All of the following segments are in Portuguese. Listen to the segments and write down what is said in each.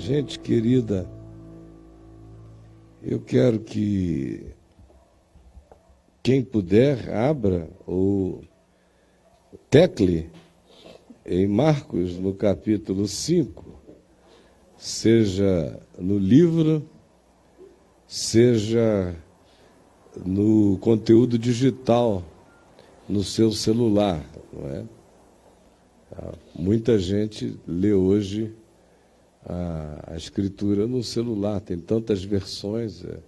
Gente querida, eu quero que quem puder abra ou tecle em Marcos, no capítulo 5, seja no livro, seja no conteúdo digital, no seu celular, não é? Muita gente lê hoje a escritura no celular, tem tantas versões, é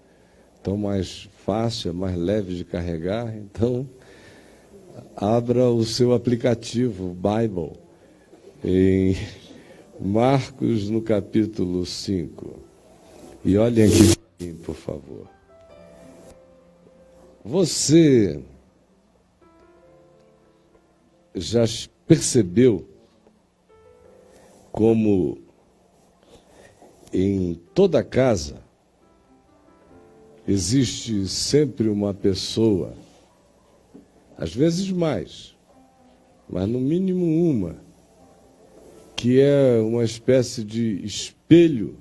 tão mais fácil, é mais leve de carregar. Então, abra o seu aplicativo, o Bible, em Marcos, no capítulo 5. E olhem aqui, por favor. Você já percebeu como em toda casa existe sempre uma pessoa, às vezes mais, mas no mínimo uma, que é uma espécie de espelho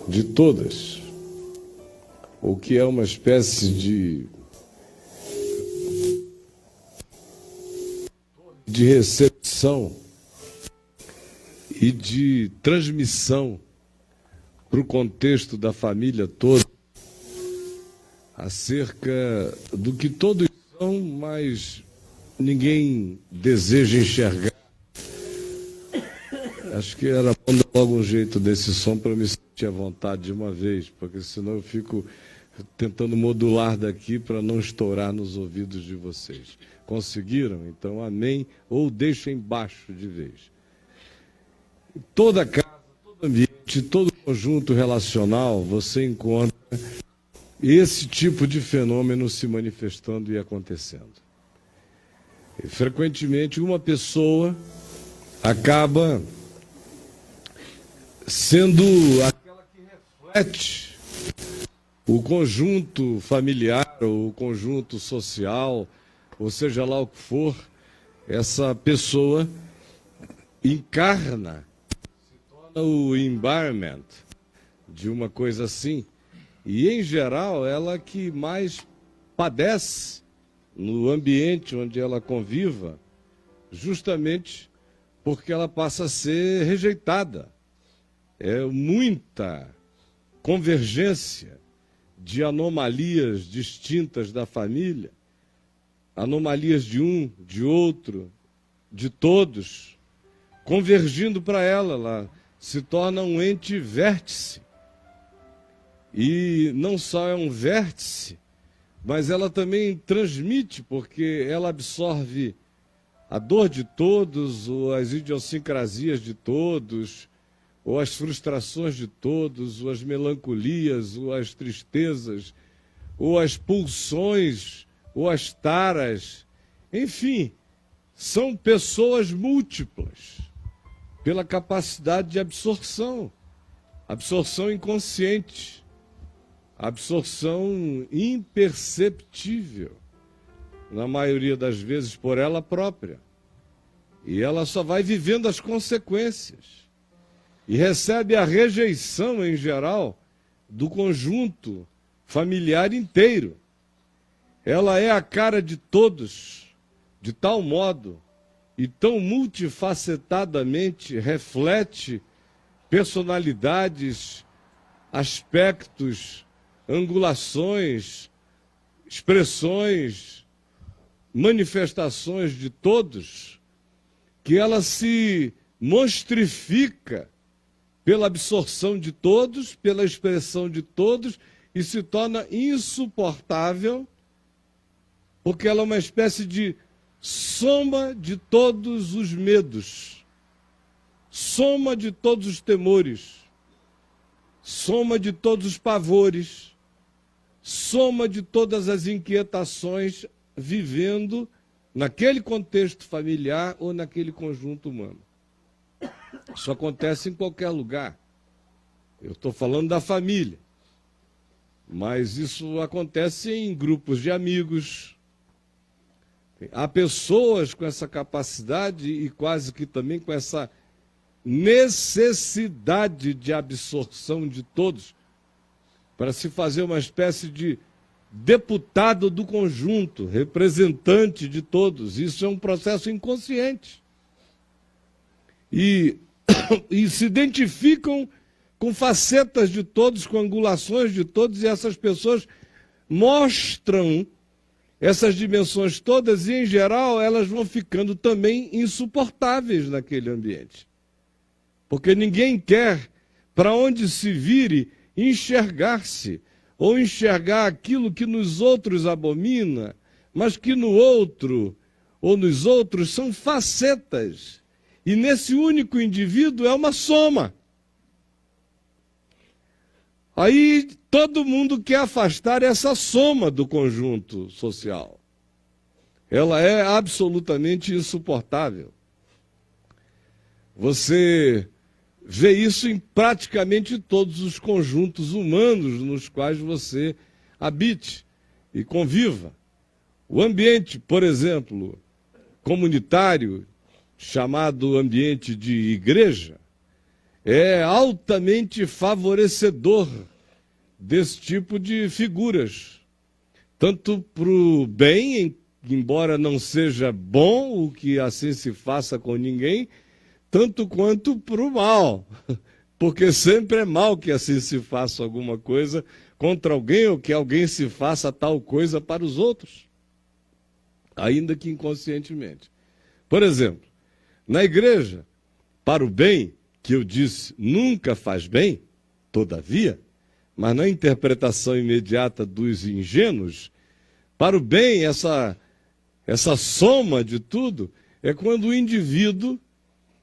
de todas, ou que é uma espécie de recepção e de transmissão para o contexto da família toda, acerca do que todos são, mas ninguém deseja enxergar. Acho que era bom dar logo um jeito desse som para me sentir à vontade de uma vez, porque senão eu fico tentando modular daqui para não estourar nos ouvidos de vocês. Conseguiram? Então, amém, ou deixem baixo de vez. Toda casa, todo ambiente, todo conjunto relacional, você encontra esse tipo de fenômeno se manifestando e acontecendo. E, frequentemente, uma pessoa acaba sendo aquela que reflete o conjunto familiar, ou o conjunto social, ou seja lá o que for. Essa pessoa encarna, se torna o environment de uma coisa assim, e em geral ela que mais padece no ambiente onde ela conviva, justamente porque ela passa a ser rejeitada. É muita convergência de anomalias distintas da família, anomalias de um, de outro, de todos, convergindo para ela. Ela se torna um ente vértice. E não só é um vértice, mas ela também transmite, porque ela absorve a dor de todos, ou as idiosincrasias de todos, ou as frustrações de todos, ou as melancolias, ou as tristezas, ou as pulsões, ou as taras. Enfim, são pessoas múltiplas, pela capacidade de absorção, absorção inconsciente, absorção imperceptível, na maioria das vezes por ela própria. E ela só vai vivendo as consequências. E recebe a rejeição, em geral, do conjunto familiar inteiro. Ela é a cara de todos, de tal modo e tão multifacetadamente reflete personalidades, aspectos, angulações, expressões, manifestações de todos, que ela se monstrifica pela absorção de todos, pela expressão de todos, e se torna insuportável, porque ela é uma espécie de soma de todos os medos, soma de todos os temores, soma de todos os pavores, soma de todas as inquietações, vivendo naquele contexto familiar ou naquele conjunto humano. Isso acontece em qualquer lugar. Eu estou falando da família, mas isso acontece em grupos de amigos. Há pessoas com essa capacidade e quase que também com essa necessidade de absorção de todos para se fazer uma espécie de deputado do conjunto, representante de todos. Isso é um processo inconsciente. E se identificam com facetas de todos, com angulações de todos, e essas pessoas mostram essas dimensões todas e, em geral, elas vão ficando também insuportáveis naquele ambiente. Porque ninguém quer, para onde se vire, enxergar-se, ou enxergar aquilo que nos outros abomina, mas que no outro, ou nos outros, são facetas. E nesse único indivíduo é uma soma. Aí todo mundo quer afastar essa soma do conjunto social. Ela é absolutamente insuportável. Você vê isso em praticamente todos os conjuntos humanos nos quais você habite e conviva. O ambiente, por exemplo, comunitário, chamado ambiente de igreja, é altamente favorecedor desse tipo de figuras. Tanto para o bem, embora não seja bom o que assim se faça com ninguém, tanto quanto para o mal, porque sempre é mal que assim se faça alguma coisa contra alguém ou que alguém se faça tal coisa para os outros, ainda que inconscientemente. Por exemplo, na igreja, para o bem, que eu disse nunca faz bem, todavia, mas na interpretação imediata dos ingênuos, para o bem, essa soma de tudo, é quando o indivíduo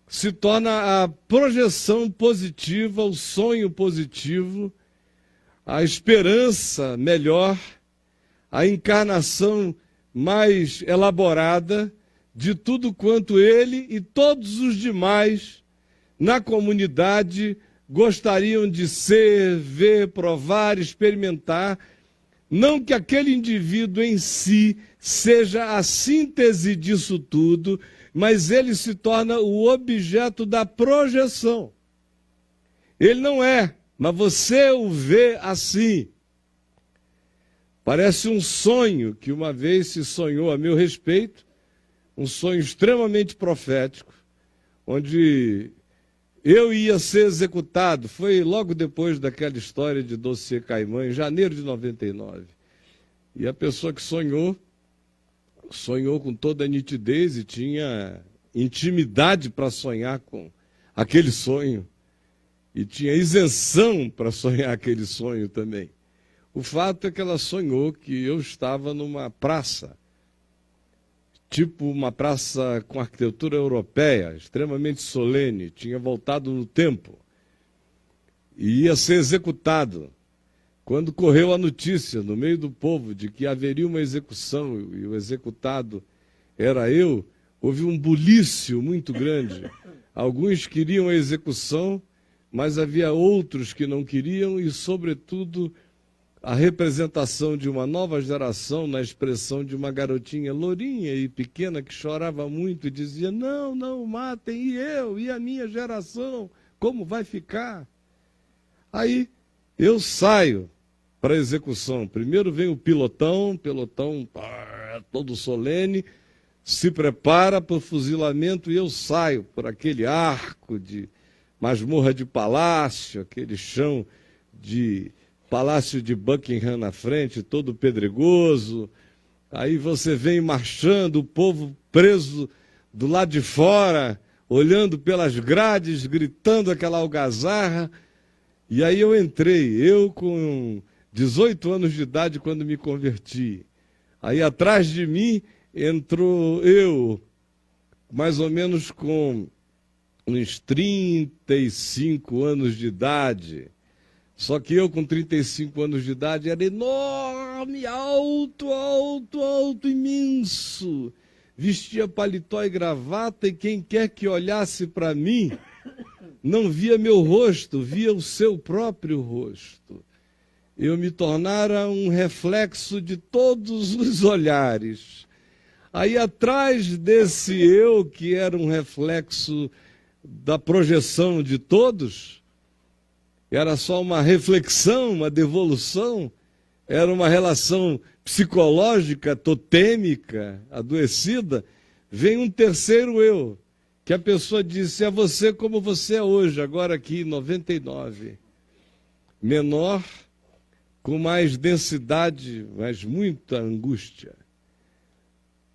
se torna a projeção positiva, o sonho positivo, a esperança melhor, a encarnação mais elaborada de tudo quanto ele e todos os demais na comunidade gostariam de ser, ver, provar, experimentar. Não que aquele indivíduo em si seja a síntese disso tudo, mas ele se torna o objeto da projeção. Ele não é, mas você o vê assim. Parece um sonho que uma vez se sonhou a meu respeito, um sonho extremamente profético, onde eu ia ser executado. Foi logo depois daquela história de Dossiê Caimã, em janeiro de 99. E a pessoa que sonhou com toda a nitidez e tinha intimidade para sonhar com aquele sonho. E tinha isenção para sonhar aquele sonho também. O fato é que ela sonhou que eu estava numa praça, tipo uma praça com arquitetura europeia, extremamente solene, tinha voltado no tempo e ia ser executado. Quando correu a notícia no meio do povo de que haveria uma execução e o executado era eu, houve um bulício muito grande. Alguns queriam a execução, mas havia outros que não queriam e, sobretudo, a representação de uma nova geração na expressão de uma garotinha lourinha e pequena que chorava muito e dizia: não, não, matem, e eu, e a minha geração, como vai ficar? Aí eu saio para a execução. Primeiro vem o pelotão todo solene, se prepara para o fuzilamento e eu saio por aquele arco de masmorra de palácio, aquele chão de Palácio de Buckingham na frente, todo pedregoso. Aí você vem marchando, o povo preso do lado de fora, olhando pelas grades, gritando aquela algazarra. E aí eu entrei, eu com 18 anos de idade quando me converti. Aí atrás de mim entrou eu, mais ou menos com uns 35 anos de idade. Só que eu, com 35 anos de idade, era enorme, alto, imenso. Vestia paletó e gravata, e quem quer que olhasse para mim não via meu rosto, via o seu próprio rosto. Eu me tornara um reflexo de todos os olhares. Aí atrás desse eu, que era um reflexo da projeção de todos, era só uma reflexão, uma devolução, era uma relação psicológica, totêmica, adoecida, vem um terceiro eu, que a pessoa disse, é você como você é hoje, agora aqui, 99. Menor, com mais densidade, mas muita angústia.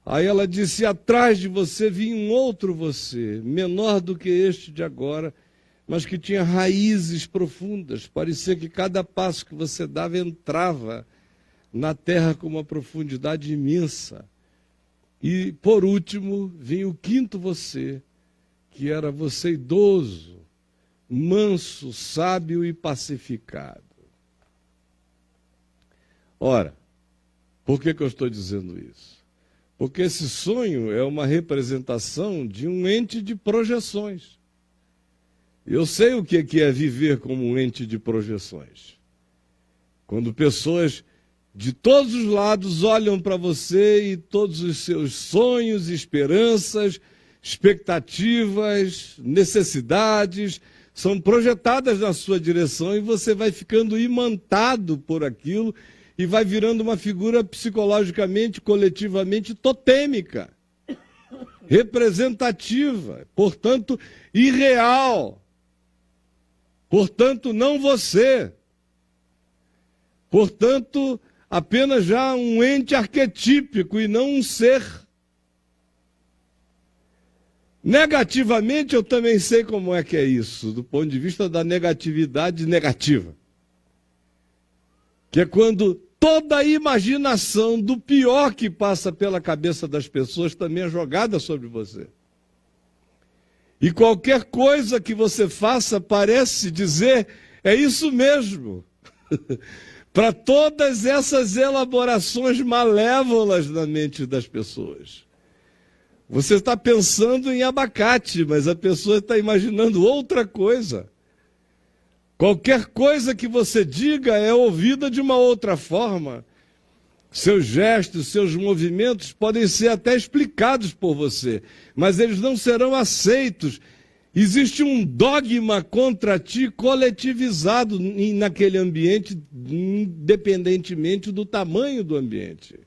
Aí ela disse, atrás de você vinha um outro você, menor do que este de agora, mas que tinha raízes profundas. Parecia que cada passo que você dava entrava na terra com uma profundidade imensa. E, por último, vinha o quinto você, que era você idoso, manso, sábio e pacificado. Ora, por que eu estou dizendo isso? Porque esse sonho é uma representação de um ente de projeções. Eu sei o que é viver como um ente de projeções. Quando pessoas de todos os lados olham para você e todos os seus sonhos, esperanças, expectativas, necessidades são projetadas na sua direção e você vai ficando imantado por aquilo e vai virando uma figura psicologicamente, coletivamente totêmica, representativa, portanto, irreal. Portanto, não você. Portanto, apenas já um ente arquetípico e não um ser. Negativamente, eu também sei como é que é isso, do ponto de vista da negatividade negativa. Que é quando toda a imaginação do pior que passa pela cabeça das pessoas também é jogada sobre você. E qualquer coisa que você faça parece dizer, é isso mesmo. Para todas essas elaborações malévolas na mente das pessoas. Você está pensando em abacate, mas a pessoa está imaginando outra coisa. Qualquer coisa que você diga é ouvida de uma outra forma. Seus gestos, seus movimentos podem ser até explicados por você, mas eles não serão aceitos. Existe um dogma contra ti coletivizado naquele ambiente, independentemente do tamanho do ambiente.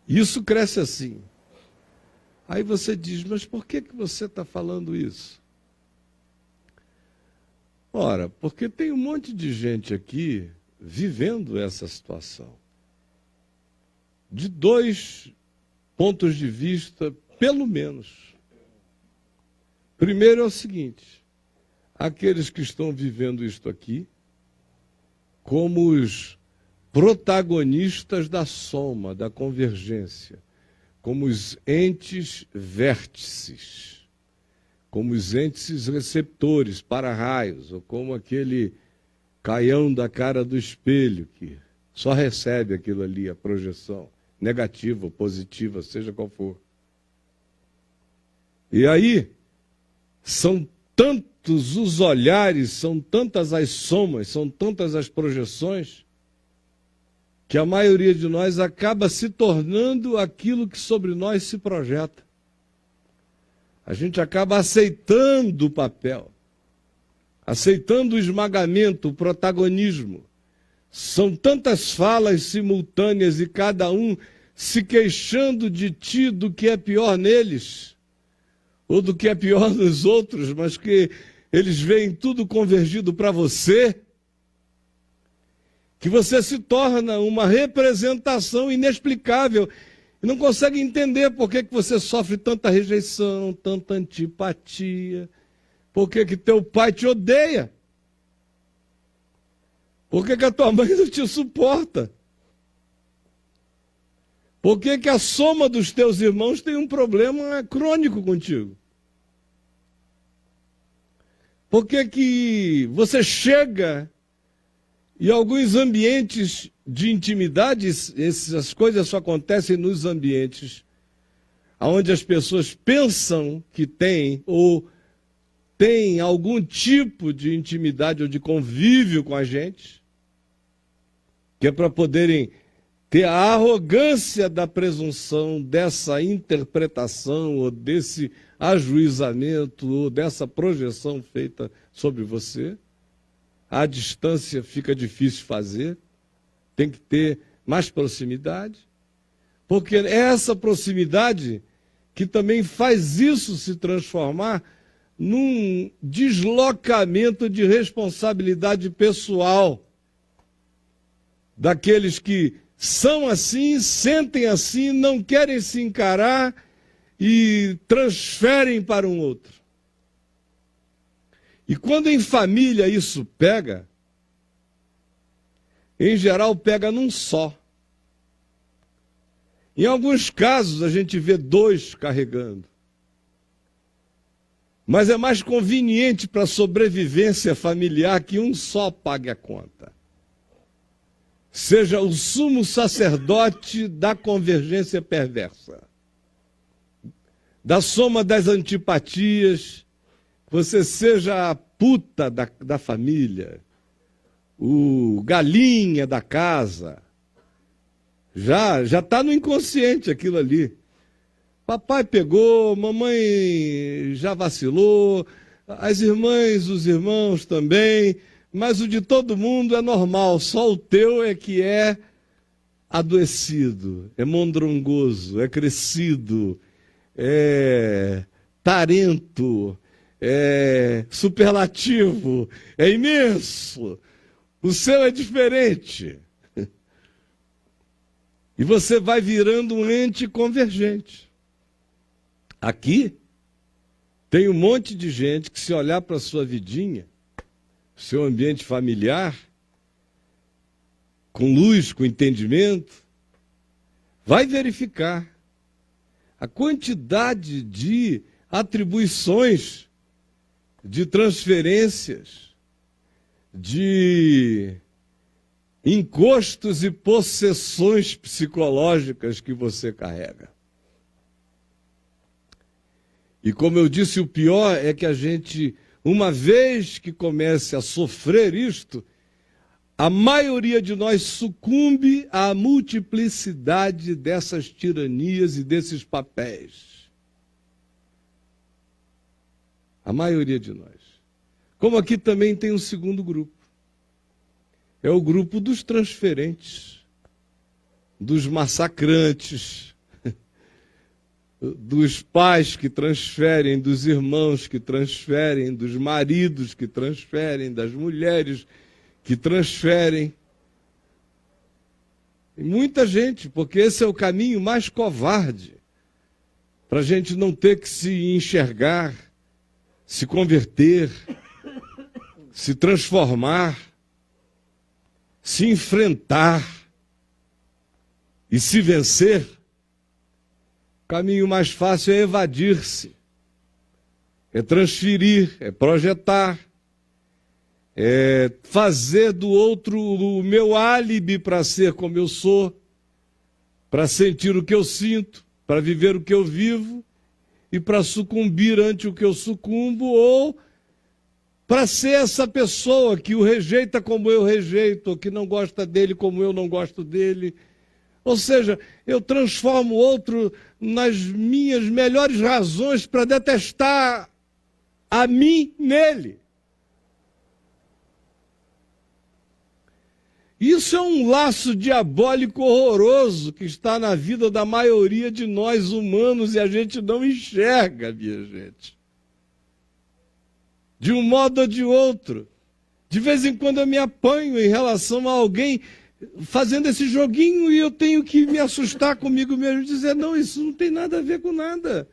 Isso cresce assim. Aí você diz, mas por que você está falando isso? Ora, porque tem um monte de gente aqui vivendo essa situação. De dois pontos de vista, pelo menos. Primeiro é o seguinte, aqueles que estão vivendo isto aqui, como os protagonistas da soma, da convergência, como os entes vértices, como os entes receptores, para-raios, ou como aquele caião da cara do espelho, que só recebe aquilo ali, a projeção, negativa ou positiva, seja qual for. E aí, são tantos os olhares, são tantas as somas, são tantas as projeções, que a maioria de nós acaba se tornando aquilo que sobre nós se projeta. A gente acaba aceitando o papel, aceitando o esmagamento, o protagonismo. São tantas falas simultâneas e cada um se queixando de ti, do que é pior neles, ou do que é pior nos outros, mas que eles veem tudo convergido para você, que você se torna uma representação inexplicável e não consegue entender por que você sofre tanta rejeição, tanta antipatia, por que teu pai te odeia, por que a tua mãe não te suporta, por que a soma dos teus irmãos tem um problema crônico contigo, por que você chega e alguns ambientes de intimidade, essas coisas só acontecem nos ambientes onde as pessoas pensam que têm ou têm algum tipo de intimidade ou de convívio com a gente, que é para poderem ter a arrogância da presunção dessa interpretação ou desse ajuizamento ou dessa projeção feita sobre você. À distância fica difícil fazer, tem que ter mais proximidade, porque é essa proximidade que também faz isso se transformar num deslocamento de responsabilidade pessoal daqueles que são assim, sentem assim, não querem se encarar e transferem para um outro. E quando em família isso pega, em geral pega num só. Em alguns casos a gente vê dois carregando. Mas é mais conveniente para a sobrevivência familiar que um só pague a conta. Seja o sumo sacerdote da convergência perversa, da soma das antipatias, você seja a puta da família, o galinha da casa. Já está no inconsciente aquilo ali. Papai pegou, mamãe já vacilou, as irmãs, os irmãos também, mas o de todo mundo é normal, só o teu é que é adoecido, é mondrongoso, é crescido, é tarento, é superlativo, é imenso. O seu é diferente. E você vai virando um ente convergente. Aqui tem um monte de gente que, se olhar para a sua vidinha, seu ambiente familiar, com luz, com entendimento, vai verificar a quantidade de atribuições, de transferências, de encostos e possessões psicológicas que você carrega. E como eu disse, o pior é que a gente, uma vez que comece a sofrer isto, a maioria de nós sucumbe à multiplicidade dessas tiranias e desses papéis. A maioria de nós. Como aqui também tem um segundo grupo. É o grupo dos transferentes, dos massacrantes, dos pais que transferem, dos irmãos que transferem, dos maridos que transferem, das mulheres que transferem. E muita gente, porque esse é o caminho mais covarde, para a gente não ter que se enxergar, se converter, se transformar, se enfrentar e se vencer. O caminho mais fácil é evadir-se, é transferir, é projetar, é fazer do outro o meu álibi para ser como eu sou, para sentir o que eu sinto, para viver o que eu vivo e para sucumbir ante o que eu sucumbo, ou para ser essa pessoa que o rejeita como eu rejeito, ou que não gosta dele como eu não gosto dele. Ou seja, eu transformo o outro nas minhas melhores razões para detestar a mim nele. Isso é um laço diabólico horroroso que está na vida da maioria de nós humanos e a gente não enxerga, minha gente. De um modo ou de outro. De vez em quando eu me apanho em relação a alguém fazendo esse joguinho e eu tenho que me assustar comigo mesmo e dizer, não, isso não tem nada a ver com nada.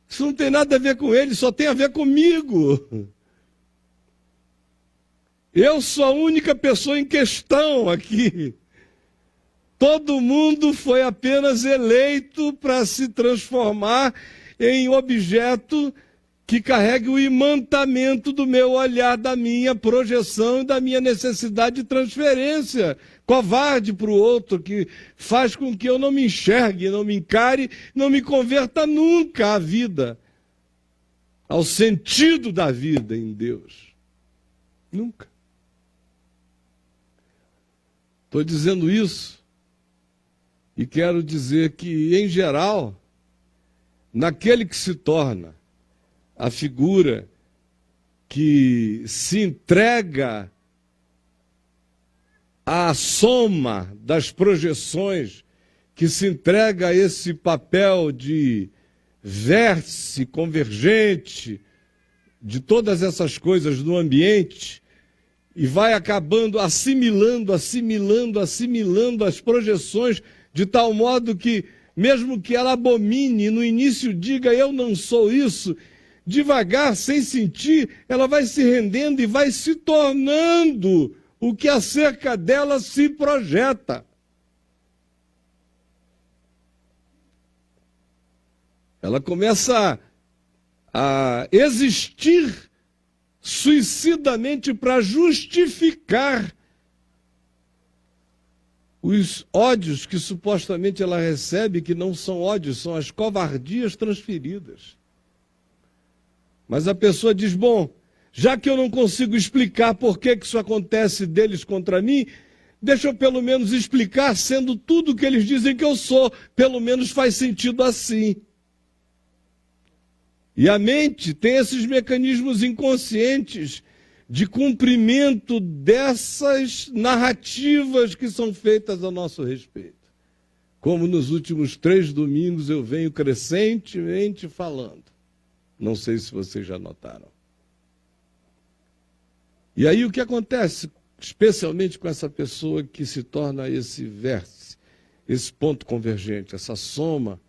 Isso não tem nada a ver com ele, só tem a ver comigo. Eu sou a única pessoa em questão aqui. Todo mundo foi apenas eleito para se transformar em objeto que carregue o imantamento do meu olhar, da minha projeção e da minha necessidade de transferência covarde para o outro, que faz com que eu não me enxergue, não me encare, não me converta nunca à vida, ao sentido da vida em Deus. Nunca. Estou dizendo isso e quero dizer que, em geral, naquele que se torna a figura que se entrega à soma das projeções, que se entrega a esse papel de vértice convergente de todas essas coisas no ambiente e vai acabando assimilando as projeções de tal modo que, mesmo que ela abomine, no início diga eu não sou isso, devagar, sem sentir, ela vai se rendendo e vai se tornando o que acerca dela se projeta. Ela começa a existir suicidamente para justificar os ódios que supostamente ela recebe, que não são ódios, são as covardias transferidas. Mas a pessoa diz, bom, já que eu não consigo explicar por que isso acontece deles contra mim, deixa eu pelo menos explicar, sendo tudo o que eles dizem que eu sou, pelo menos faz sentido assim. E a mente tem esses mecanismos inconscientes de cumprimento dessas narrativas que são feitas a nosso respeito. Como nos últimos 3 domingos eu venho crescentemente falando. Não sei se vocês já notaram. E aí o que acontece, especialmente com essa pessoa que se torna esse vértice, esse ponto convergente, essa soma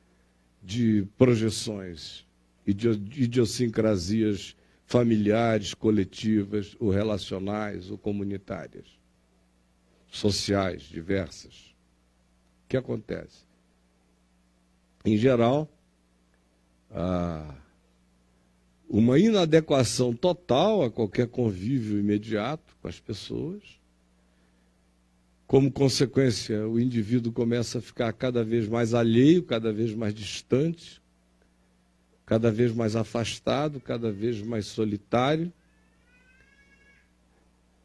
de projeções e de idiosincrasias familiares, coletivas, ou relacionais, ou comunitárias, sociais, diversas. O que acontece? Em geral, uma inadequação total a qualquer convívio imediato com as pessoas. Como consequência, o indivíduo começa a ficar cada vez mais alheio, cada vez mais distante, cada vez mais afastado, cada vez mais solitário.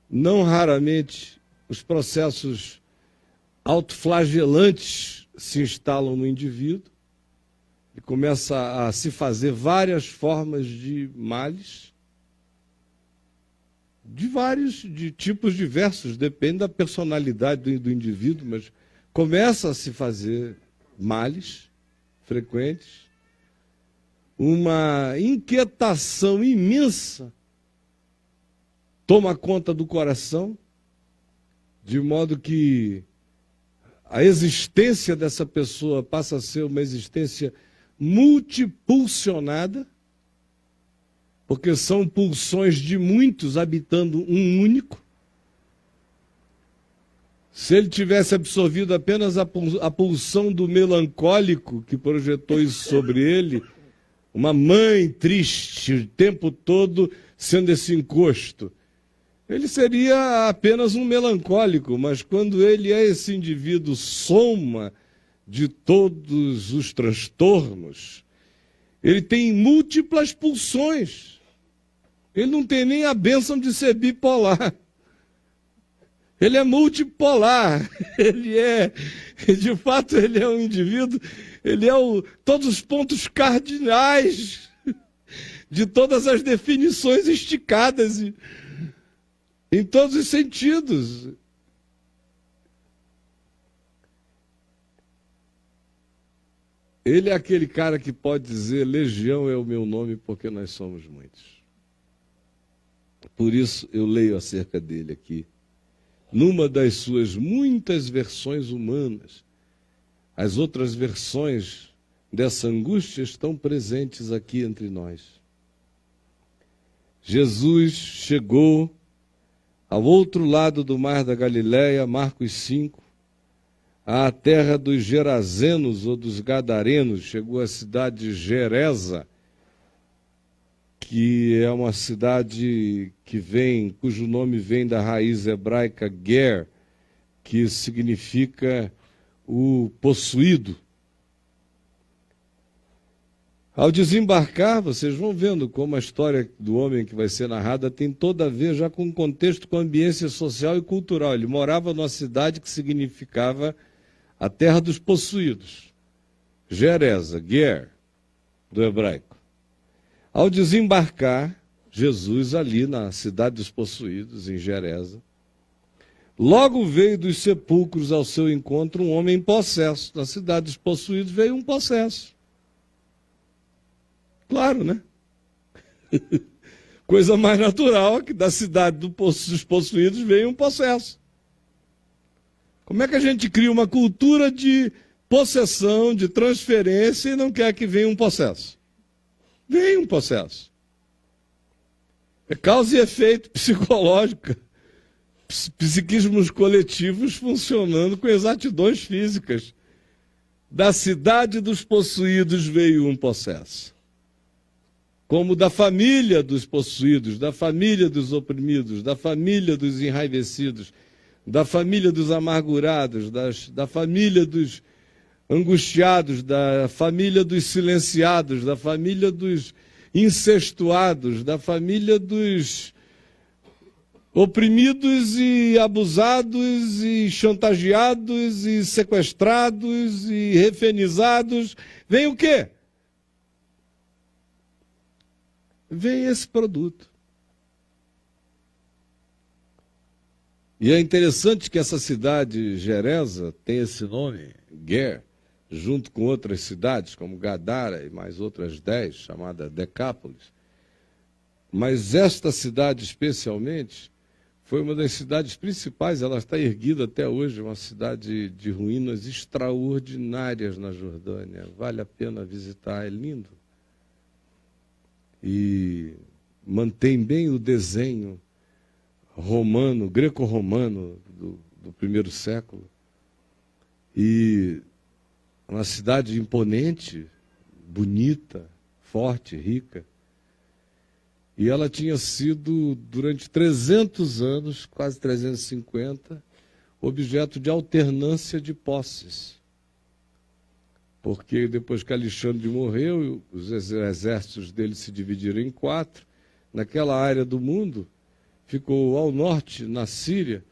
Não raramente os processos autoflagelantes se instalam no indivíduo e começa a se fazer várias formas de males, de tipos diversos, depende da personalidade do indivíduo, mas começa a se fazer males frequentes, uma inquietação imensa toma conta do coração, de modo que a existência dessa pessoa passa a ser uma existência multipulsionada, porque são pulsões de muitos habitando um único. Se ele tivesse absorvido apenas a pulsão do melancólico que projetou isso sobre ele, uma mãe triste o tempo todo sendo esse encosto, ele seria apenas um melancólico, mas quando ele é esse indivíduo soma de todos os transtornos, ele tem múltiplas pulsões. Ele não tem nem a bênção de ser bipolar. Ele é multipolar. De fato, ele é um indivíduo, ele é todos os pontos cardinais de todas as definições esticadas em todos os sentidos. Ele é aquele cara que pode dizer, Legião é o meu nome porque nós somos muitos. Por isso eu leio acerca dele aqui. Numa das suas muitas versões humanas, as outras versões dessa angústia estão presentes aqui entre nós. Jesus chegou ao outro lado do mar da Galileia, Marcos 5, à terra dos Gerazenos ou dos Gadarenos, chegou à cidade de Gerasa, que é uma cidade cujo nome vem da raiz hebraica ger, que significa o possuído. Ao desembarcar, vocês vão vendo como a história do homem que vai ser narrada tem toda a ver já com o contexto, com a ambiência social e cultural. Ele morava numa cidade que significava a terra dos possuídos. Gerasa, ger, do hebraico. Ao desembarcar Jesus ali na cidade dos possuídos, em Gerasa, logo veio dos sepulcros ao seu encontro um homem possesso. Na cidade dos possuídos veio um possesso. Claro, né? Coisa mais natural que da cidade dos possuídos veio um possesso. Como é que a gente cria uma cultura de possessão, de transferência e não quer que venha um possesso? Vem um possesso. É causa e efeito psicológico. Psiquismos coletivos funcionando com exatidões físicas. Da cidade dos possuídos veio um possesso. Como da família dos possuídos, da família dos oprimidos, da família dos enraivecidos, da família dos amargurados, da família dos angustiados, da família dos silenciados, da família dos incestuados, da família dos oprimidos e abusados e chantageados e sequestrados e refenizados. Vem o quê? Vem esse produto. E é interessante que essa cidade, Gerasa, tem esse nome, Ger, junto com outras cidades, como Gadara e mais outras 10, chamada Decápolis. Mas esta cidade, especialmente, foi uma das cidades principais, ela está erguida até hoje, uma cidade de ruínas extraordinárias na Jordânia. Vale a pena visitar, é lindo. E mantém bem o desenho romano, greco-romano do primeiro século. E uma cidade imponente, bonita, forte, rica. E ela tinha sido, durante 300 anos, quase 350, objeto de alternância de posses. Porque depois que Alexandre morreu, os exércitos dele se dividiram em 4. Naquela área do mundo, ficou ao norte, na Síria,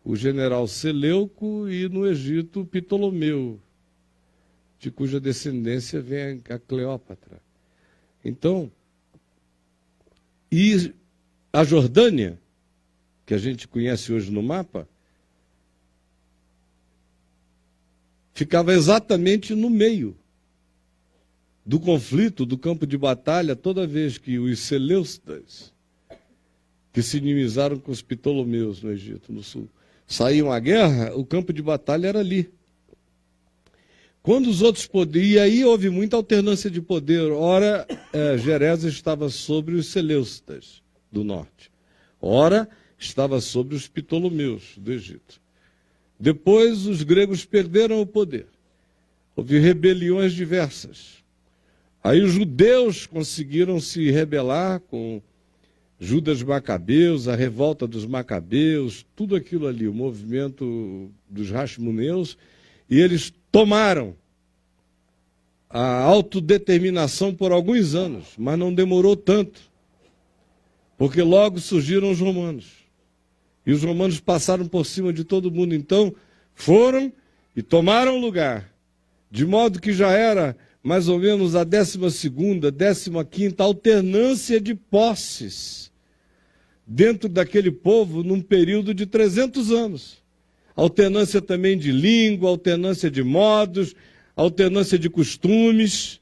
o general Seleuco e no Egito, Ptolomeu, de cuja descendência vem a Cleópatra. Então, e a Jordânia, que a gente conhece hoje no mapa, ficava exatamente no meio do conflito, do campo de batalha, toda vez que os Seleucidas, que se inimizaram com os Ptolomeus no Egito, no sul, saíam à guerra, o campo de batalha era ali. Quando os outros poderiam, e aí houve muita alternância de poder. Ora, Gerasa estava sobre os Seleucidas do norte. Ora, estava sobre os Ptolomeus do Egito. Depois, os gregos perderam o poder. Houve rebeliões diversas. Aí os judeus conseguiram se rebelar com Judas Macabeus, a revolta dos Macabeus, tudo aquilo ali, o movimento dos Hashmoneus, e eles tomaram a autodeterminação por alguns anos, mas não demorou tanto, porque logo surgiram os romanos. E os romanos passaram por cima de todo mundo, então foram e tomaram lugar, de modo que já era mais ou menos a 12ª, 15ª alternância de posses dentro daquele povo num período de 300 anos. Alternância também de língua, alternância de modos, alternância de costumes.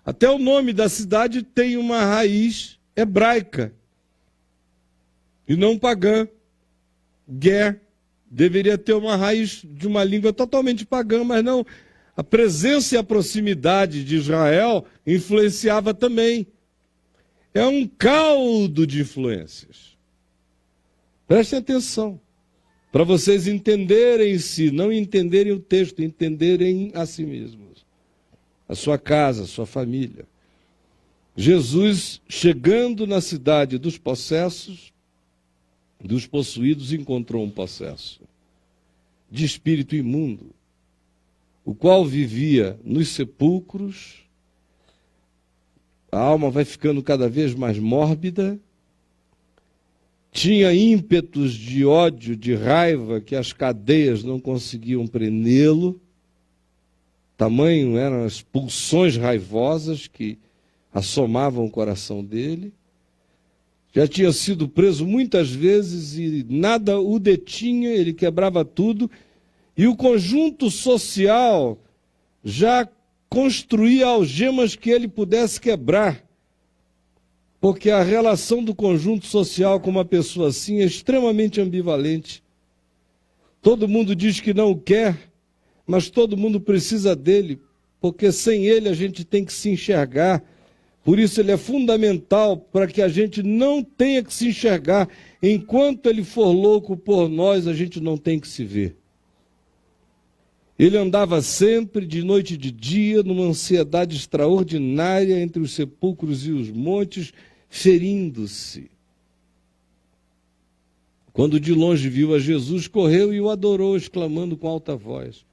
Até o nome da cidade tem uma raiz hebraica e não pagã. Ger deveria ter uma raiz de uma língua totalmente pagã, mas não. A presença e a proximidade de Israel influenciava também. É um caldo de influências. Prestem atenção, para vocês entenderem-se, não entenderem o texto, entenderem a si mesmos, a sua casa, a sua família. Jesus, chegando na cidade dos possessos, dos possuídos, encontrou um possesso de espírito imundo, o qual vivia nos sepulcros. A alma vai ficando cada vez mais mórbida, tinha ímpetos de ódio, de raiva, que as cadeias não conseguiam prendê-lo. Tamanho eram as pulsões raivosas que assomavam o coração dele. Já tinha sido preso muitas vezes e nada o detinha, ele quebrava tudo. E o conjunto social já construía algemas que ele pudesse quebrar. Porque a relação do conjunto social com uma pessoa assim é extremamente ambivalente. Todo mundo diz que não o quer, mas todo mundo precisa dele, porque sem ele a gente tem que se enxergar. Por isso ele é fundamental para que a gente não tenha que se enxergar. Enquanto ele for louco por nós, a gente não tem que se ver. Ele andava sempre, de noite e de dia, numa ansiedade extraordinária entre os sepulcros e os montes, ferindo-se. Quando de longe viu a Jesus, correu e o adorou, exclamando com alta voz: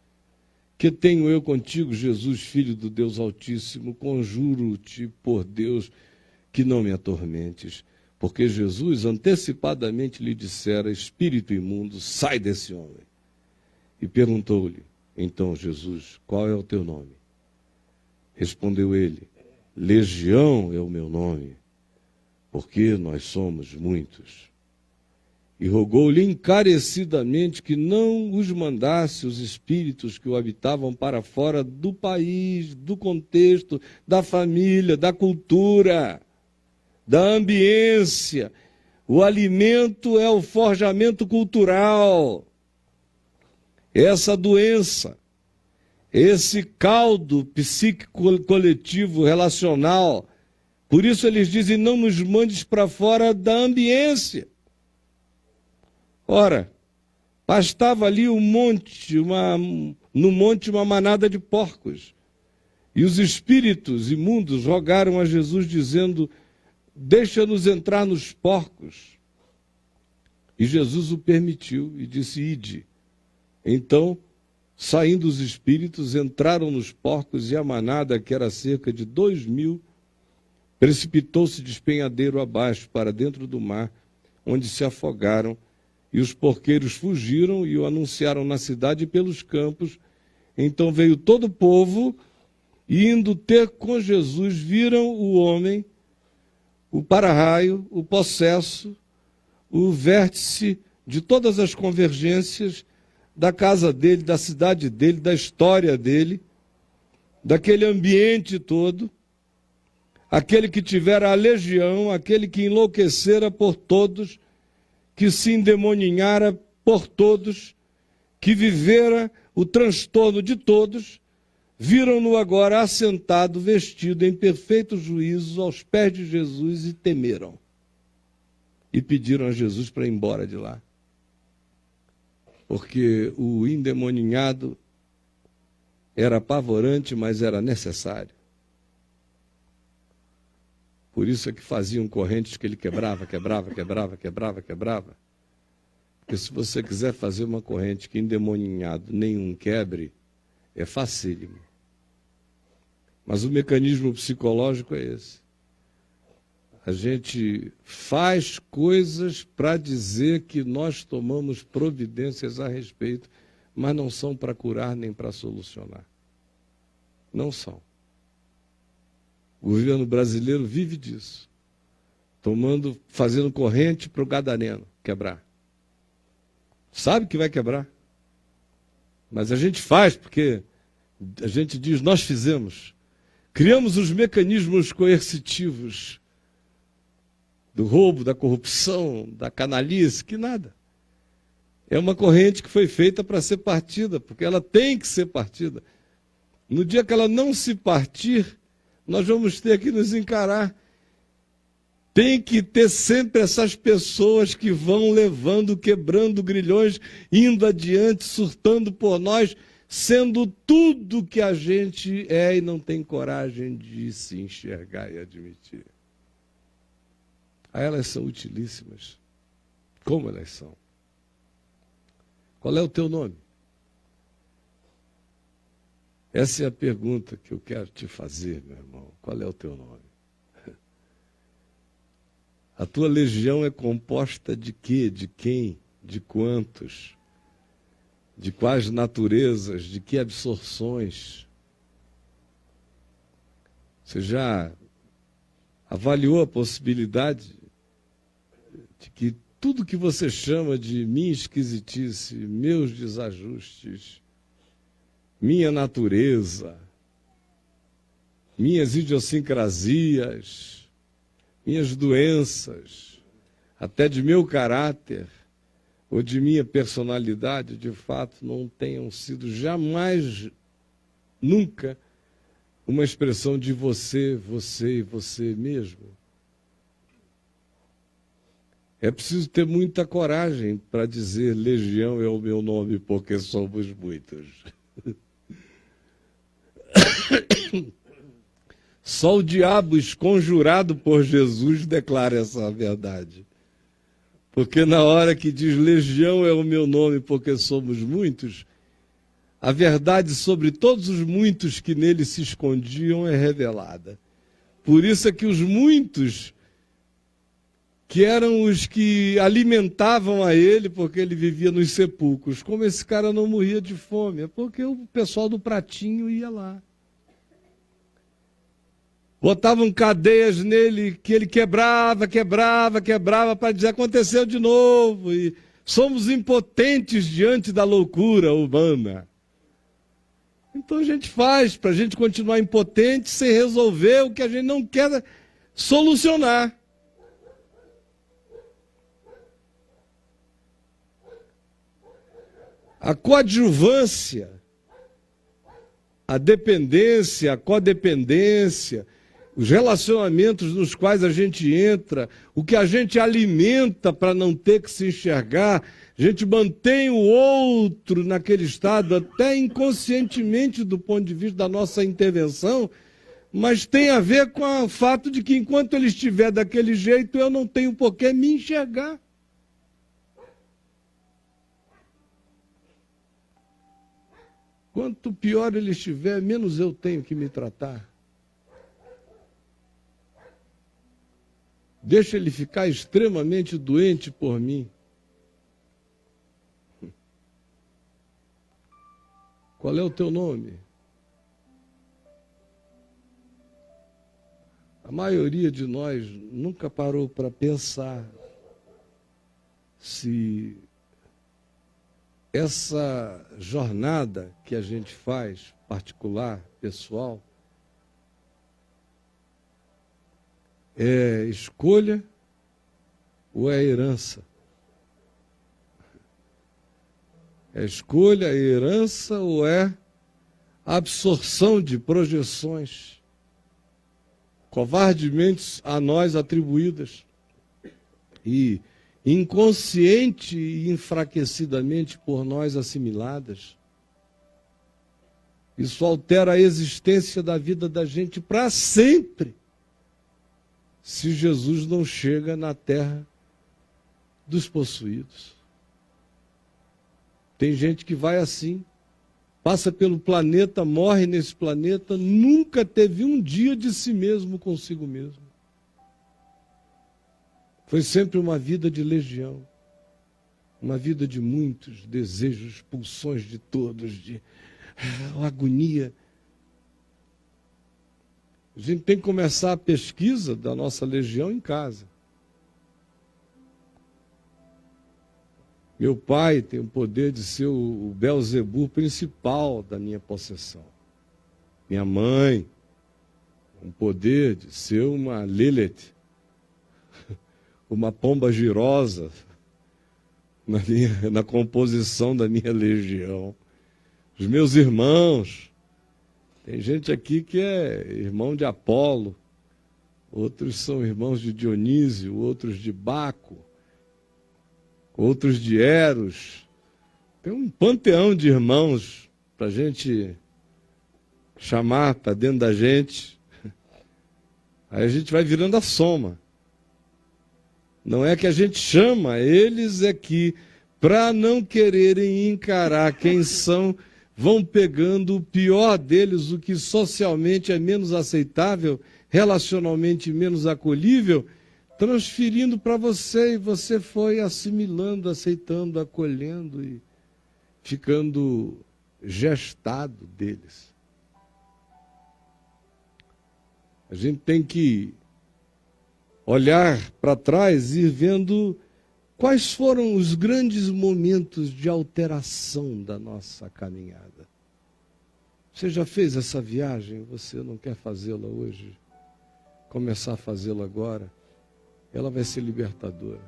que tenho eu contigo, Jesus, Filho do Deus Altíssimo? Conjuro-te por Deus que não me atormentes. Porque Jesus antecipadamente lhe dissera: espírito imundo, sai desse homem. E perguntou-lhe então Jesus: qual é o teu nome? Respondeu ele: Legião é o meu nome, porque nós somos muitos. E rogou-lhe encarecidamente que não os mandasse os espíritos que o habitavam para fora do país, do contexto, da família, da cultura, da ambiência. O alimento é o forjamento cultural. Essa doença, esse caldo psíquico coletivo, relacional. Por isso eles dizem: não nos mandes para fora da ambiência. Ora, pastava ali no monte uma manada de porcos. E os espíritos imundos rogaram a Jesus, dizendo: deixa-nos entrar nos porcos. E Jesus o permitiu e disse: ide. Então, saindo os espíritos, entraram nos porcos, e a manada, que era cerca de 2.000, precipitou-se de despenhadeiro abaixo para dentro do mar, onde se afogaram. E os porqueiros fugiram e o anunciaram na cidade e pelos campos. Então veio todo o povo, e indo ter com Jesus, viram o homem, o para-raio, o possesso, o vértice de todas as convergências da casa dele, da cidade dele, da história dele, daquele ambiente todo, aquele que tivera a legião, aquele que enlouquecera por todos, que se endemoninhara por todos, que vivera o transtorno de todos, viram-no agora assentado, vestido em perfeito juízo, aos pés de Jesus, e temeram. E pediram a Jesus para ir embora de lá. Porque o endemoninhado era apavorante, mas era necessário. Por isso é que faziam correntes que ele quebrava. Porque se você quiser fazer uma corrente que endemoninhado nenhum quebre, é facílimo. Mas o mecanismo psicológico é esse. A gente faz coisas para dizer que nós tomamos providências a respeito, mas não são para curar nem para solucionar. Não são. O governo brasileiro vive disso, fazendo corrente para o gadareno quebrar. Sabe que vai quebrar, mas a gente faz porque a gente diz: nós fizemos. Criamos os mecanismos coercitivos do roubo, da corrupção, da canalice, que nada. É uma corrente que foi feita para ser partida, porque ela tem que ser partida. No dia que ela não se partir, nós vamos ter que nos encarar. Tem que ter sempre essas pessoas que vão levando, quebrando grilhões, indo adiante, surtando por nós, sendo tudo que a gente é e não tem coragem de se enxergar e admitir. Aí elas são utilíssimas. Como elas são? Qual é o teu nome? Essa é a pergunta que eu quero te fazer, meu irmão. Qual é o teu nome? A tua legião é composta de quê? De quem? De quantos? De quais naturezas? De que absorções? Você já avaliou a possibilidade de que tudo que você chama de minha esquisitice, meus desajustes, minha natureza, minhas idiosincrasias, minhas doenças, até de meu caráter ou de minha personalidade, de fato, não tenham sido jamais, nunca, uma expressão de você, você e você mesmo. É preciso ter muita coragem para dizer Legião é o meu nome, porque somos muitos. Só o diabo esconjurado por Jesus declara essa verdade. Porque na hora que diz Legião é o meu nome, porque somos muitos, a verdade sobre todos os muitos que nele se escondiam é revelada. Por isso é que os muitos, que eram os que alimentavam a ele, porque ele vivia nos sepulcros, como esse cara não morria de fome, é porque o pessoal do pratinho ia lá. Botavam cadeias nele que ele quebrava para dizer aconteceu de novo. E somos impotentes diante da loucura humana. Então a gente faz para a gente continuar impotente sem resolver o que a gente não quer solucionar. A coadjuvância, a dependência, a codependência, os relacionamentos nos quais a gente entra, o que a gente alimenta para não ter que se enxergar, a gente mantém o outro naquele estado, até inconscientemente do ponto de vista da nossa intervenção, mas tem a ver com o fato de que enquanto ele estiver daquele jeito, eu não tenho por que me enxergar. Quanto pior ele estiver, menos eu tenho que me tratar. Deixa ele ficar extremamente doente por mim. Qual é o teu nome? A maioria de nós nunca parou para pensar se essa jornada que a gente faz, particular, pessoal, é escolha ou é herança? É escolha, é herança ou é absorção de projeções covardemente a nós atribuídas e inconsciente e enfraquecidamente por nós assimiladas? Isso altera a existência da vida da gente para sempre, se Jesus não chega na terra dos possuídos. Tem gente que vai assim, passa pelo planeta, morre nesse planeta, nunca teve um dia de si mesmo consigo mesmo. Foi sempre uma vida de legião, uma vida de muitos desejos, pulsões de todos, de agonia. A gente tem que começar a pesquisa da nossa legião em casa. Meu pai tem o poder de ser o Belzebu principal da minha possessão. Minha mãe, o poder de ser uma Lilith, uma pomba girosa na composição da minha legião. Os meus irmãos, tem gente aqui que é irmão de Apolo, outros são irmãos de Dionísio, outros de Baco, outros de Eros. Tem um panteão de irmãos para a gente chamar para dentro da gente. Aí a gente vai virando a soma. Não é que a gente chama, eles é que, para não quererem encarar quem são, vão pegando o pior deles, o que socialmente é menos aceitável, relacionalmente menos acolhível, transferindo para você, e você foi assimilando, aceitando, acolhendo e ficando gestado deles. A gente tem que olhar para trás e ir vendo quais foram os grandes momentos de alteração da nossa caminhada. Você já fez essa viagem? Você não quer fazê-la hoje? Começar a fazê-la agora? Ela vai ser libertadora.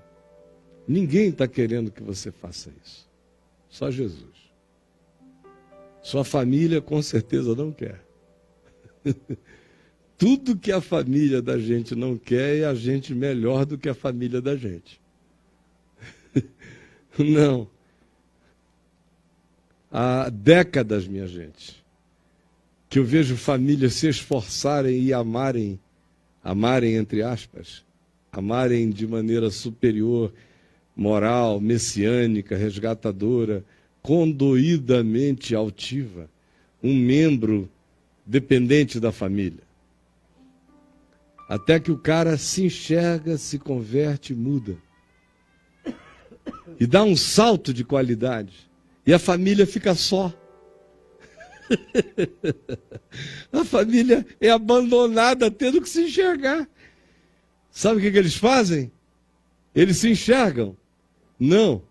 Ninguém está querendo que você faça isso. Só Jesus. Sua família com certeza não quer. Tudo que a família da gente não quer é a gente melhor do que a família da gente. Não. Há décadas, minha gente, que eu vejo famílias se esforçarem e amarem entre aspas, amarem de maneira superior, moral, messiânica, resgatadora, condoidamente altiva, um membro dependente da família. Até que o cara se enxerga, se converte e muda. E dá um salto de qualidade. E a família fica só. A família é abandonada, tendo que se enxergar. Sabe o que eles fazem? Eles se enxergam? Não.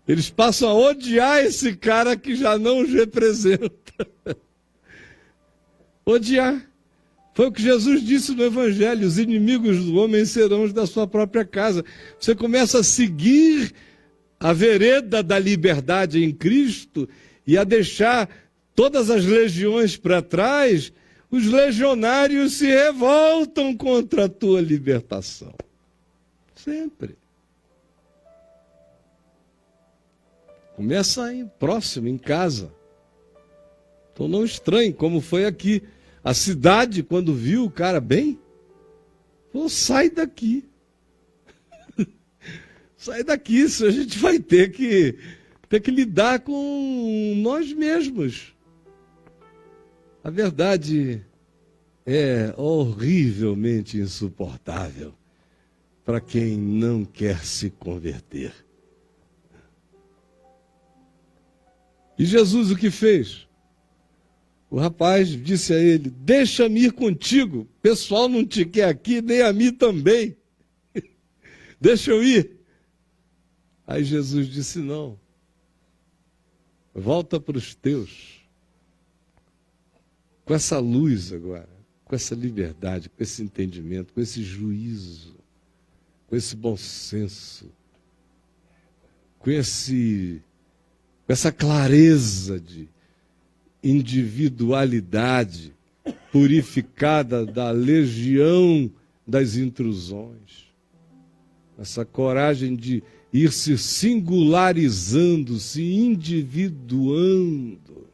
Eles passam a odiar esse cara que já não os representa. Odiar. Foi o que Jesus disse no Evangelho: os inimigos do homem serão os da sua própria casa. Você começa a seguir a vereda da liberdade em Cristo e a deixar todas as legiões para trás, os legionários se revoltam contra a tua libertação. Sempre. Começa aí, próximo, em casa. Então não estranhe, como foi aqui. A cidade, quando viu o cara bem, falou: sai daqui. Sai daqui, isso a gente vai ter que lidar com nós mesmos. A verdade é horrivelmente insuportável para quem não quer se converter. E Jesus o que fez? O rapaz disse a ele: deixa-me ir contigo, o pessoal não te quer aqui, nem a mim também. Deixa eu ir. Aí Jesus disse: não, volta para os teus. Com essa luz agora, com essa liberdade, com esse entendimento, com esse juízo, com esse bom senso, com essa clareza de individualidade purificada da legião das intrusões, essa coragem de ir se singularizando, se individuando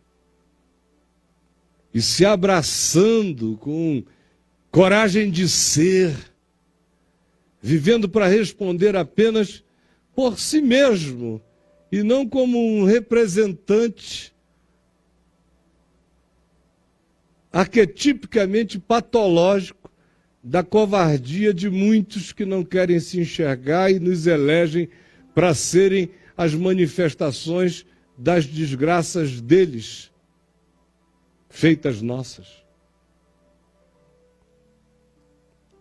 e se abraçando com coragem de ser, vivendo para responder apenas por si mesmo e não como um representante arquetipicamente patológico da covardia de muitos que não querem se enxergar e nos elegem para serem as manifestações das desgraças deles, feitas nossas.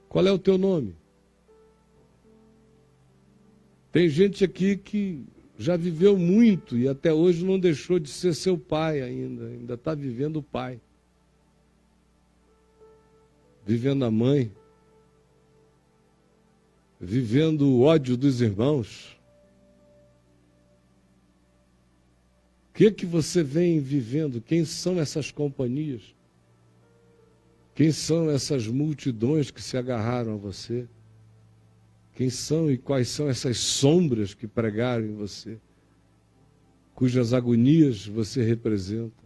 Qual é o teu nome? Tem gente aqui que já viveu muito e até hoje não deixou de ser seu pai ainda está vivendo o pai. Vivendo a mãe, vivendo o ódio dos irmãos. O que você vem vivendo? Quem são essas companhias? Quem são essas multidões que se agarraram a você? Quem são e quais são essas sombras que pregaram em você? Cujas agonias você representa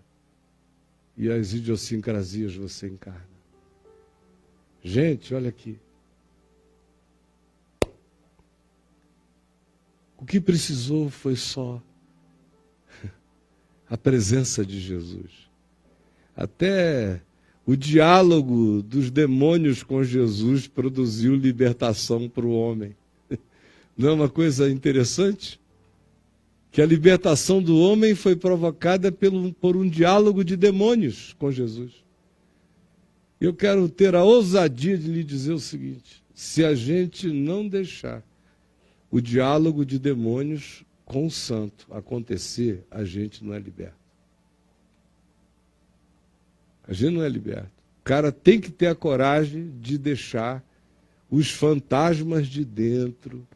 e as idiosincrasias você encarna. Gente, olha aqui. O que precisou foi só a presença de Jesus. Até o diálogo dos demônios com Jesus produziu libertação para o homem. Não é uma coisa interessante? Que a libertação do homem foi provocada por um diálogo de demônios com Jesus. Eu quero ter a ousadia de lhe dizer o seguinte: se a gente não deixar o diálogo de demônios com o santo acontecer, a gente não é liberto. A gente não é liberto. O cara tem que ter a coragem de deixar os fantasmas de dentro,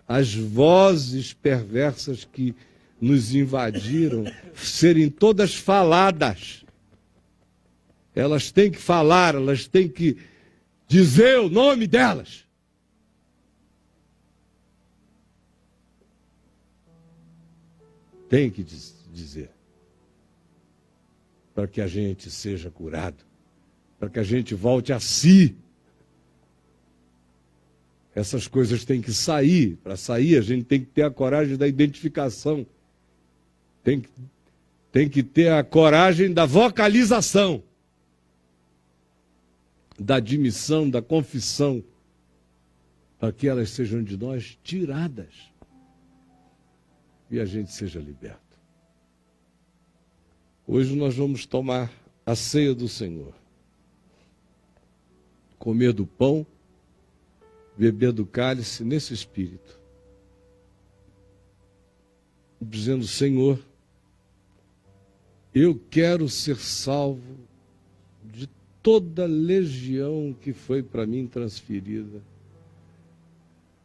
as vozes perversas que nos invadiram, serem todas faladas. Elas têm que falar, elas têm que dizer o nome delas. Tem que dizer. Para que a gente seja curado. Para que a gente volte a si. Essas coisas têm que sair. Para sair, a gente tem que ter a coragem da identificação. Tem que ter a coragem da vocalização. Da admissão, da confissão. Para que elas sejam de nós tiradas. E a gente seja liberto. Hoje nós vamos tomar a ceia do Senhor. Comer do pão, beber do cálice nesse espírito. Dizendo, Senhor, eu quero ser salvo de toda legião que foi para mim transferida.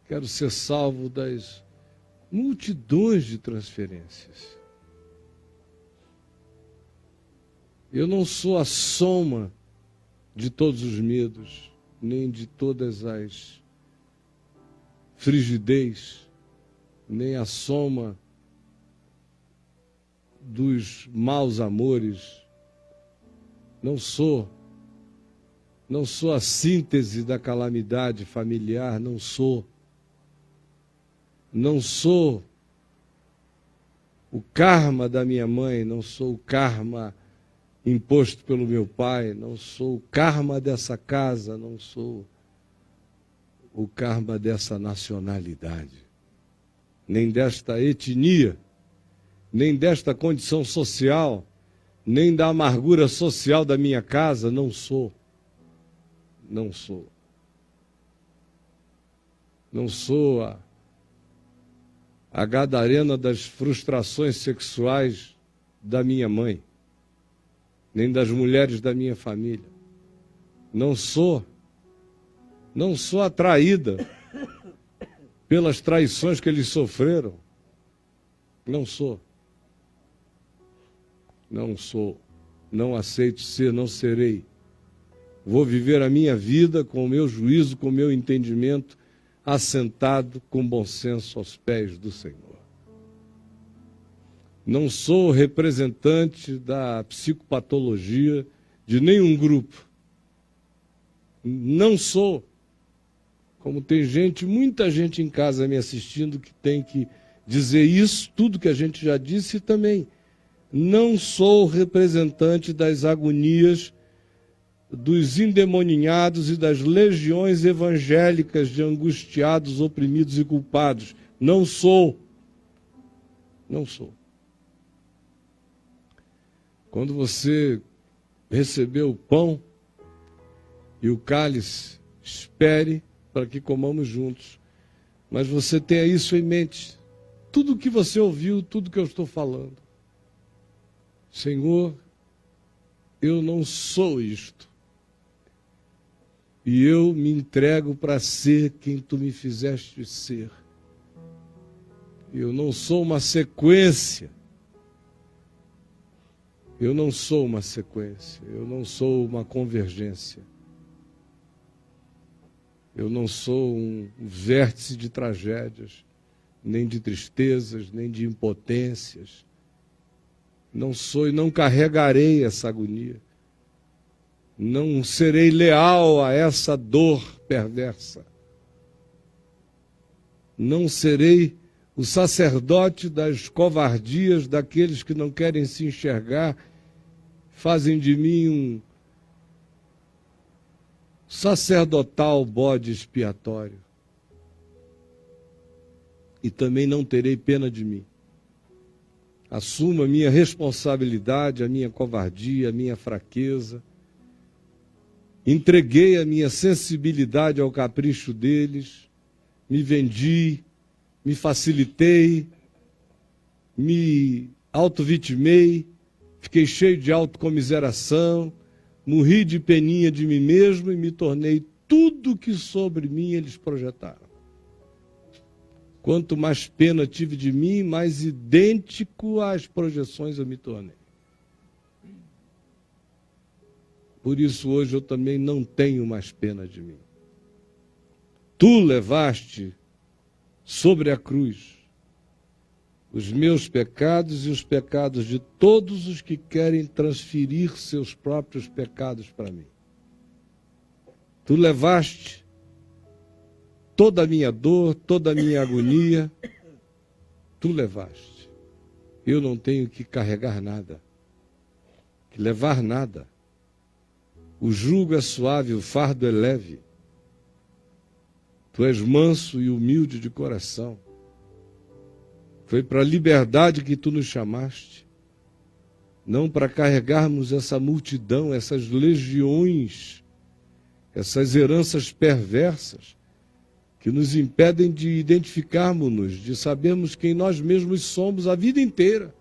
Quero ser salvo das multidões de transferências. Eu não sou a soma de todos os medos, nem de todas as frigidez, nem a soma dos maus amores. Não sou a síntese da calamidade familiar, não sou o karma da minha mãe, não sou o karma imposto pelo meu pai, não sou o karma dessa casa, não sou o karma dessa nacionalidade, nem desta etnia, nem desta condição social, nem da amargura social da minha casa, não sou. Não sou a gadarena das frustrações sexuais da minha mãe, nem das mulheres da minha família. Não sou atraída pelas traições que eles sofreram. Não sou. Não aceito ser, não serei. Vou viver a minha vida com o meu juízo, com o meu entendimento, assentado com bom senso aos pés do Senhor. Não sou representante da psicopatologia de nenhum grupo. Não sou. Como tem muita gente em casa me assistindo que tem que dizer isso, tudo que a gente já disse também. Não sou representante das agonias dos endemoninhados e das legiões evangélicas de angustiados, oprimidos e culpados. Não sou. Quando você recebeu o pão e o cálice, espere para que comamos juntos. Mas você tenha isso em mente. Tudo que você ouviu, tudo que eu estou falando. Senhor, eu não sou isto. E eu me entrego para ser quem Tu me fizeste ser. Eu não sou uma sequência. Eu não sou uma sequência. Eu não sou uma convergência. Eu não sou um vértice de tragédias, nem de tristezas, nem de impotências. Não sou e não carregarei essa agonia. Não serei leal a essa dor perversa. Não serei o sacerdote das covardias daqueles que não querem se enxergar, fazem de mim um sacerdotal bode expiatório. E também não terei pena de mim. Assumo a minha responsabilidade, a minha covardia, a minha fraqueza. entreguei a minha sensibilidade ao capricho deles, me vendi, me facilitei, me autovitimei, fiquei cheio de autocomiseração, morri de peninha de mim mesmo e me tornei tudo que sobre mim eles projetaram. Quanto mais pena tive de mim, mais idêntico às projeções eu me tornei. Por isso hoje eu também não tenho mais pena de mim. Tu levaste sobre a cruz os meus pecados e os pecados de todos os que querem transferir seus próprios pecados para mim. Tu levaste toda a minha dor, toda a minha agonia, tu levaste. Eu não tenho que carregar nada, que levar nada. O jugo é suave, o fardo é leve. Tu és manso e humilde de coração. Foi para a liberdade que tu nos chamaste, não para carregarmos essa multidão, essas legiões, essas heranças perversas que nos impedem de identificarmos-nos, de sabermos quem nós mesmos somos a vida inteira,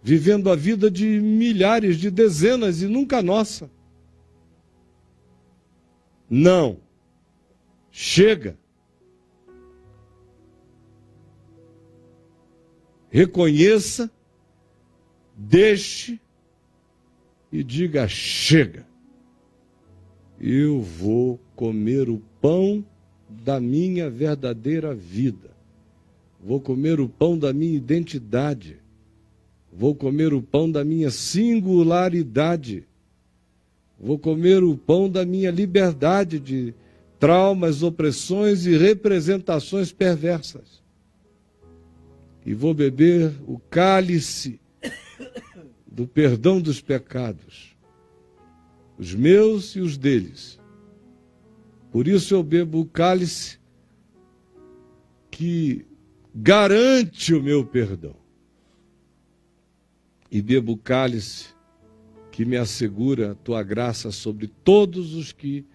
vivendo a vida de milhares, de dezenas e nunca a nossa. Não. Chega. Reconheça, deixe e diga: chega. Eu vou comer o pão da minha verdadeira vida. Vou comer o pão da minha identidade. Vou comer o pão da minha singularidade. Vou comer o pão da minha liberdade de traumas, opressões e representações perversas. E vou beber o cálice do perdão dos pecados, os meus e os deles. Por isso eu bebo o cálice que garante o meu perdão. E bebo o cálice que me assegura a tua graça sobre todos os que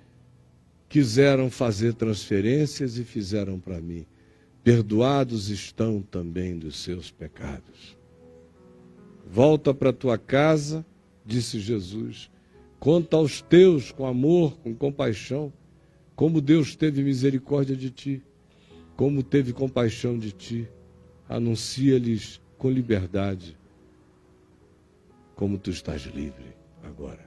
quiseram fazer transferências e fizeram para mim. Perdoados estão também dos seus pecados. Volta para tua casa, disse Jesus, conta aos teus com amor, com compaixão, como Deus teve misericórdia de ti, como teve compaixão de ti. Anuncia-lhes com liberdade, como tu estás livre agora.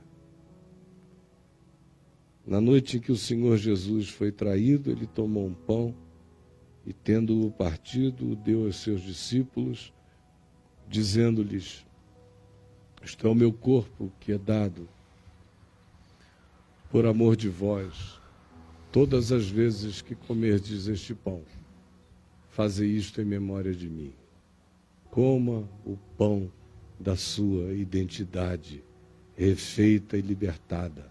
Na noite em que o Senhor Jesus foi traído, ele tomou um pão e, tendo-o partido, o deu aos seus discípulos, dizendo-lhes: isto é o meu corpo que é dado por amor de vós. Todas as vezes que comerdes este pão, fazei isto em memória de mim. Coma o pão da sua identidade, refeita e libertada,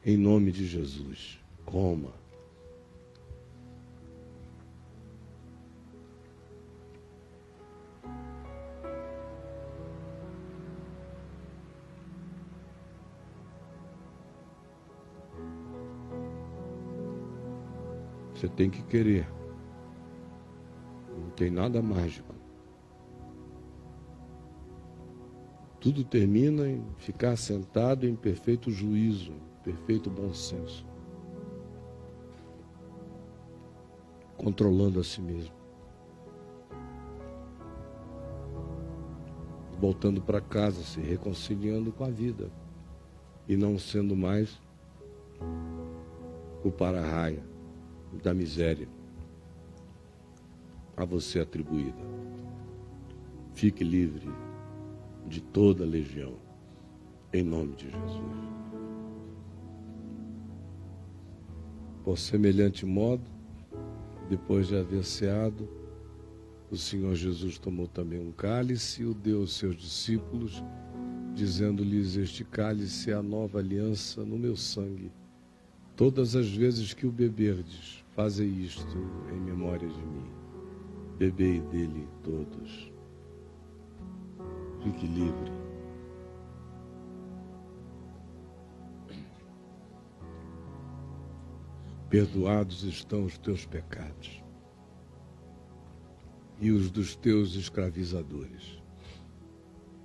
em nome de Jesus. Coma. Você tem que querer. Não tem nada mágico. Tudo termina em ficar sentado em perfeito juízo, em perfeito bom senso. Controlando a si mesmo. Voltando para casa, se reconciliando com a vida. E não sendo mais o para-raia da miséria a você atribuída. Fique livre de toda a legião, em nome de Jesus. Por semelhante modo, depois de haver ceado, o Senhor Jesus tomou também um cálice e o deu aos seus discípulos, dizendo-lhes: este cálice é a nova aliança no meu sangue. Todas as vezes que o beberdes, fazei isto em memória de mim. Bebei dele todos. Fique livre. perdoados estão os teus pecados e os dos teus escravizadores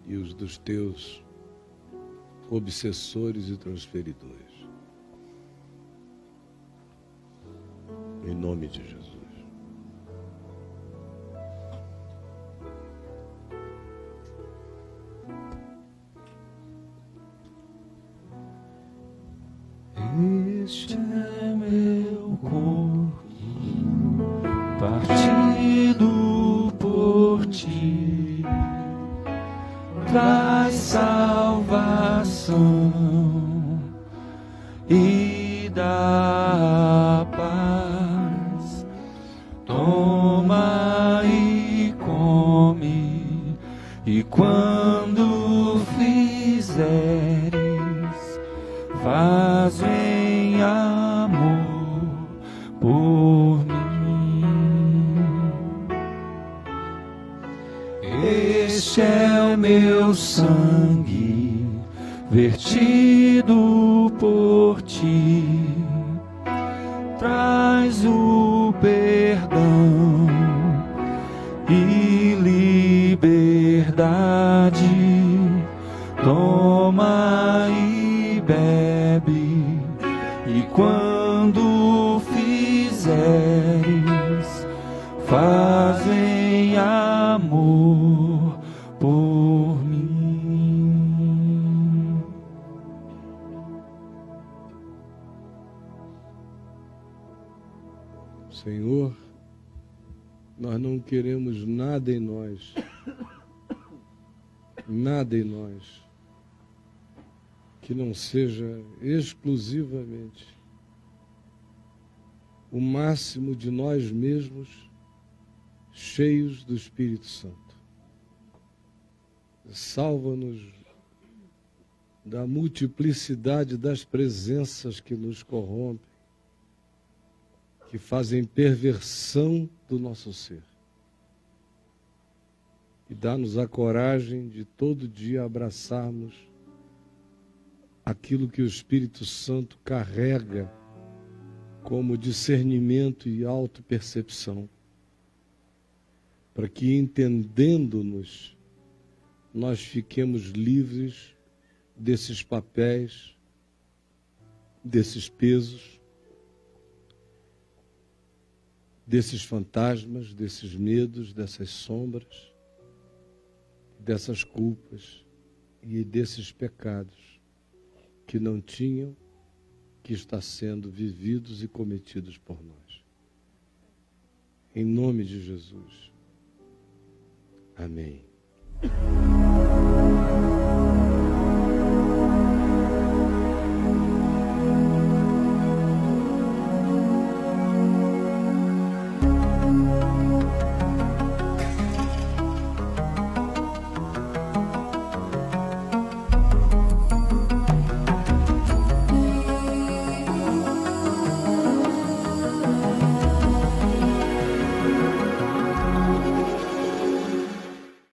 e os dos teus obsessores e transferidores. Em nome de Jesus. Este é meu corpo, partido por ti, traz salvação e dá paz. Toma e come, e quando fizeres, faz em amor por mim. Este é o meu sangue, vertido por ti, traz o perdão e liberdade. Toma e bebe, e quando fizeres, faz em amor por mim. Senhor, nós não queremos nada em nós, que não seja exclusivamente o máximo de nós mesmos, cheios do Espírito Santo. Salva-nos da multiplicidade das presenças que nos corrompem, que fazem perversão do nosso ser. E dá-nos a coragem de todo dia abraçarmos aquilo que o Espírito Santo carrega como discernimento e autopercepção, para que, entendendo-nos, nós fiquemos livres desses papéis, desses pesos, desses fantasmas, desses medos, dessas sombras, dessas culpas e desses pecados que não tinham que estar sendo vividos e cometidos por nós. Em nome de Jesus. Amém.